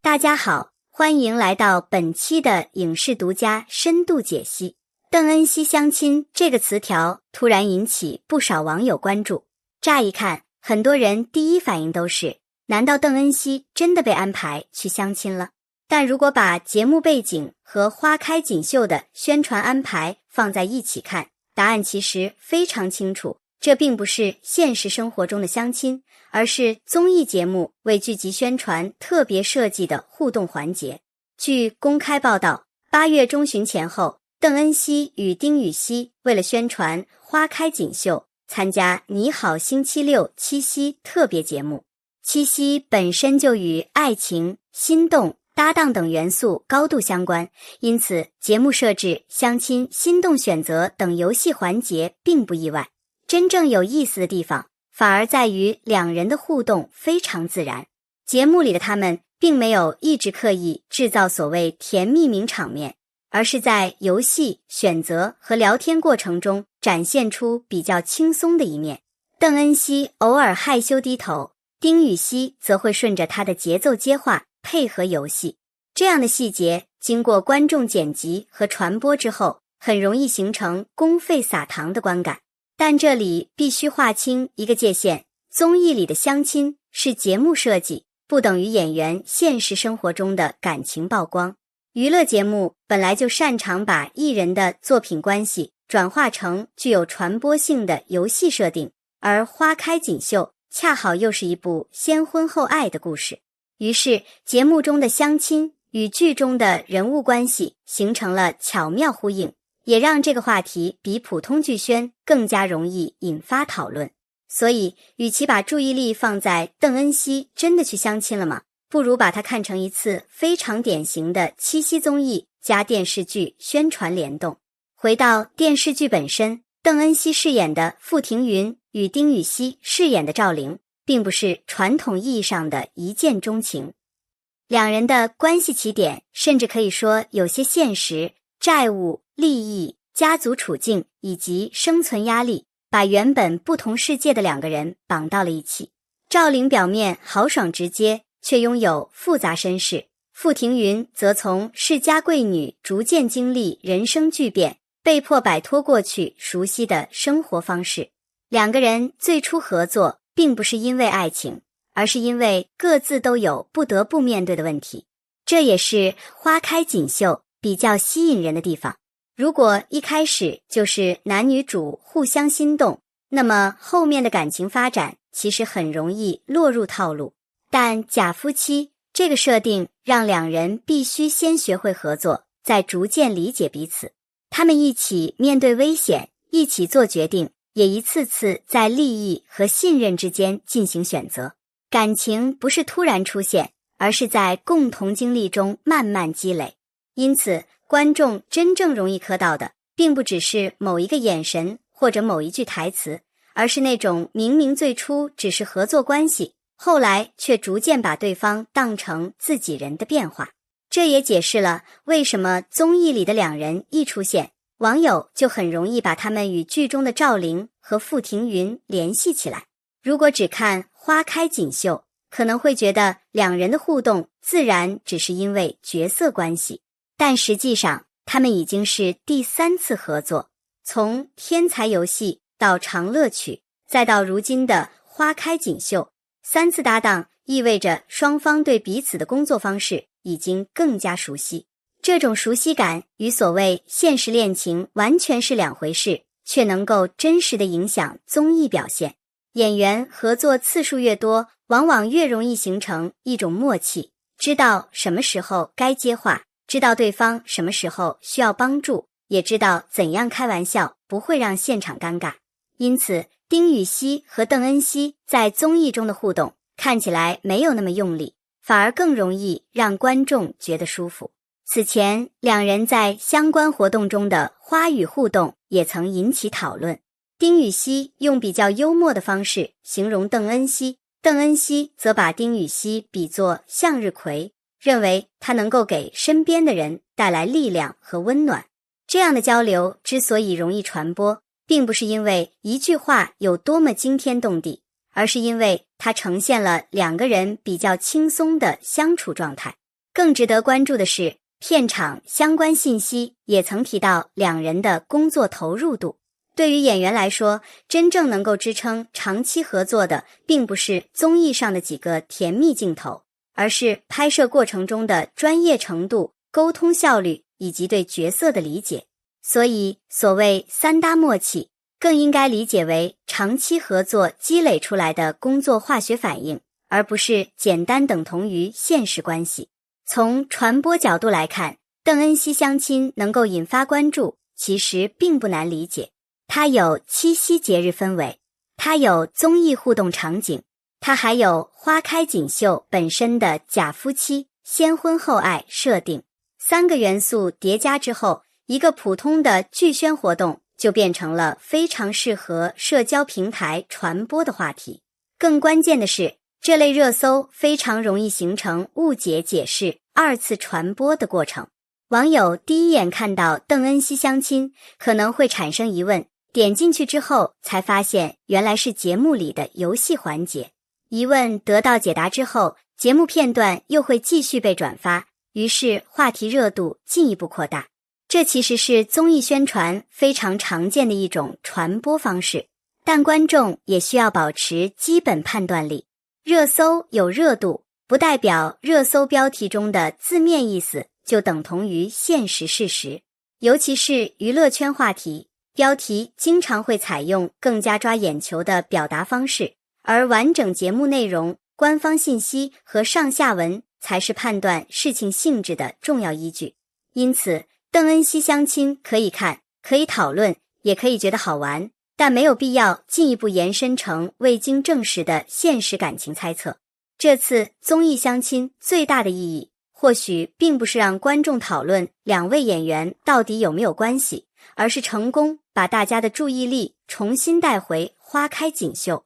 大家好，欢迎来到本期的影视独家深度解析。邓恩熙相亲这个词条突然引起不少网友关注。乍一看，很多人第一反应都是，难道邓恩熙真的被安排去相亲了？但如果把节目背景和花开锦绣的宣传安排放在一起看，答案其实非常清楚，这并不是现实生活中的相亲，而是综艺节目为剧集宣传特别设计的互动环节。据公开报道，8月中旬前后，邓恩熙与丁禹兮为了宣传花开锦绣，参加《你好星期六》七夕特别节目。七夕本身就与爱情、心动、搭档等元素高度相关，因此节目设置相亲、心动选择等游戏环节并不意外。真正有意思的地方反而在于两人的互动非常自然，节目里的他们并没有一直刻意制造所谓甜蜜名场面，而是在游戏、选择和聊天过程中展现出比较轻松的一面。邓恩熙偶尔害羞低头，丁禹兮则会顺着他的节奏接话，配合游戏。这样的细节经过观众剪辑和传播之后，很容易形成公费撒糖的观感。但这里必须划清一个界限，综艺里的相亲是节目设计，不等于演员现实生活中的感情曝光。娱乐节目本来就擅长把艺人的作品关系转化成具有传播性的游戏设定，而花开锦绣恰好又是一部先婚后爱的故事。于是节目中的相亲与剧中的人物关系形成了巧妙呼应，也让这个话题比普通剧宣更加容易引发讨论。所以与其把注意力放在邓恩熙真的去相亲了吗，不如把它看成一次非常典型的七夕综艺加电视剧宣传联动。回到电视剧本身，邓恩熙饰演的傅庭云与丁禹兮饰演的赵灵并不是传统意义上的一见钟情，两人的关系起点甚至可以说有些现实，债务、利益、家族处境以及生存压力，把原本不同世界的两个人绑到了一起。赵灵表面豪爽直接，却拥有复杂身世，傅庭云则从世家贵女逐渐经历人生巨变，被迫摆脱过去熟悉的生活方式。两个人最初合作并不是因为爱情，而是因为各自都有不得不面对的问题。这也是花开锦绣比较吸引人的地方。如果一开始就是男女主互相心动，那么后面的感情发展其实很容易落入套路。但假夫妻这个设定让两人必须先学会合作，再逐渐理解彼此。他们一起面对危险，一起做决定，也一次次在利益和信任之间进行选择。感情不是突然出现，而是在共同经历中慢慢积累。因此观众真正容易磕到的并不只是某一个眼神或者某一句台词，而是那种明明最初只是合作关系，后来却逐渐把对方当成自己人的变化。这也解释了为什么综艺里的两人一出现，网友就很容易把他们与剧中的赵灵和傅庭云联系起来。如果只看花开锦绣，可能会觉得两人的互动自然只是因为角色关系，但实际上他们已经是第3次合作，从天才游戏到长乐曲，再到如今的花开锦绣，3次搭档意味着双方对彼此的工作方式已经更加熟悉。这种熟悉感与所谓现实恋情完全是两回事，却能够真实地影响综艺表现。演员合作次数越多，往往越容易形成一种默契，知道什么时候该接话，知道对方什么时候需要帮助，也知道怎样开玩笑不会让现场尴尬。因此丁禹兮和邓恩熙在综艺中的互动看起来没有那么用力，反而更容易让观众觉得舒服。此前两人在相关活动中的花语互动也曾引起讨论。丁禹兮用比较幽默的方式形容邓恩熙，邓恩熙则把丁禹兮比作向日葵，认为他能够给身边的人带来力量和温暖。这样的交流之所以容易传播，并不是因为一句话有多么惊天动地，而是因为它呈现了两个人比较轻松的相处状态。更值得关注的是，片场相关信息也曾提到两人的工作投入度。对于演员来说，真正能够支撑长期合作的，并不是综艺上的几个甜蜜镜头，而是拍摄过程中的专业程度、沟通效率以及对角色的理解。所以，所谓三搭默契，更应该理解为长期合作积累出来的工作化学反应，而不是简单等同于现实关系。从传播角度来看，邓恩熙相亲能够引发关注，其实并不难理解。它有七夕节日氛围，它有综艺互动场景，它还有花开锦绣本身的假夫妻、先婚后爱设定。三个元素叠加之后，一个普通的剧宣活动就变成了非常适合社交平台传播的话题。更关键的是，这类热搜非常容易形成误解解释、二次传播的过程。网友第一眼看到邓恩熙相亲，可能会产生疑问，点进去之后才发现原来是节目里的游戏环节。疑问得到解答之后，节目片段又会继续被转发，于是话题热度进一步扩大。这其实是综艺宣传非常常见的一种传播方式，但观众也需要保持基本判断力。热搜有热度，不代表热搜标题中的字面意思就等同于现实事实。尤其是娱乐圈话题，标题经常会采用更加抓眼球的表达方式，而完整节目内容、官方信息和上下文才是判断事情性质的重要依据。因此，邓恩熙相亲可以看，可以讨论，也可以觉得好玩，但没有必要进一步延伸成未经证实的现实感情猜测。这次综艺相亲最大的意义，或许并不是让观众讨论两位演员到底有没有关系，而是成功把大家的注意力重新带回花开锦绣。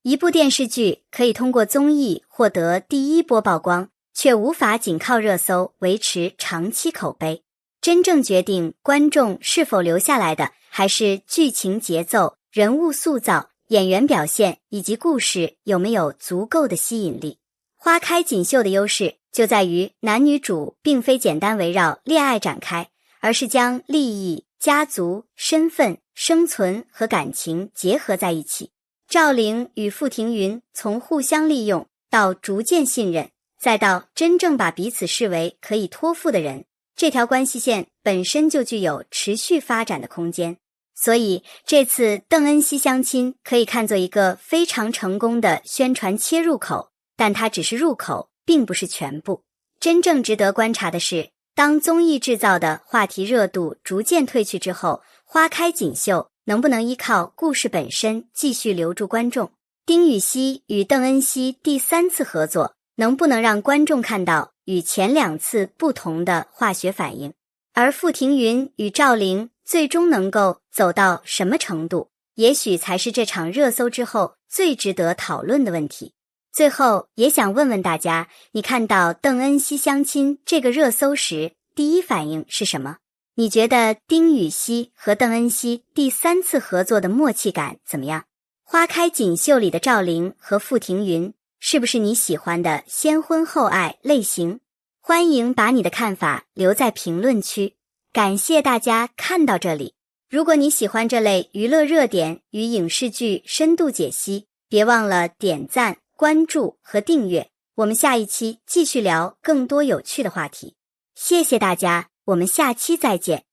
一部电视剧可以通过综艺获得第一波曝光，却无法仅靠热搜维持长期口碑。真正决定观众是否留下来的，还是剧情节奏、人物塑造、演员表现以及故事有没有足够的吸引力。花开锦绣的优势就在于男女主并非简单围绕恋爱展开，而是将利益、家族、身份、生存和感情结合在一起。赵灵与傅庭云从互相利用到逐渐信任，再到真正把彼此视为可以托付的人，这条关系线本身就具有持续发展的空间。所以这次邓恩熙相亲可以看作一个非常成功的宣传切入口，但它只是入口，并不是全部。真正值得观察的是，当综艺制造的话题热度逐渐褪去之后，花开锦绣能不能依靠故事本身继续留住观众？丁禹兮与邓恩熙第三次合作，能不能让观众看到与前两次不同的化学反应？而傅庭云与赵灵最终能够走到什么程度，也许才是这场热搜之后最值得讨论的问题。最后也想问问大家，你看到邓恩熙相亲这个热搜时，第一反应是什么？你觉得丁禹兮和邓恩熙第三次合作的默契感怎么样？花开锦绣里的赵灵和傅庭云是不是你喜欢的先婚后爱类型？欢迎把你的看法留在评论区。感谢大家看到这里。如果你喜欢这类娱乐热点与影视剧深度解析，别忘了点赞、关注和订阅。我们下一期继续聊更多有趣的话题。谢谢大家，我们下期再见。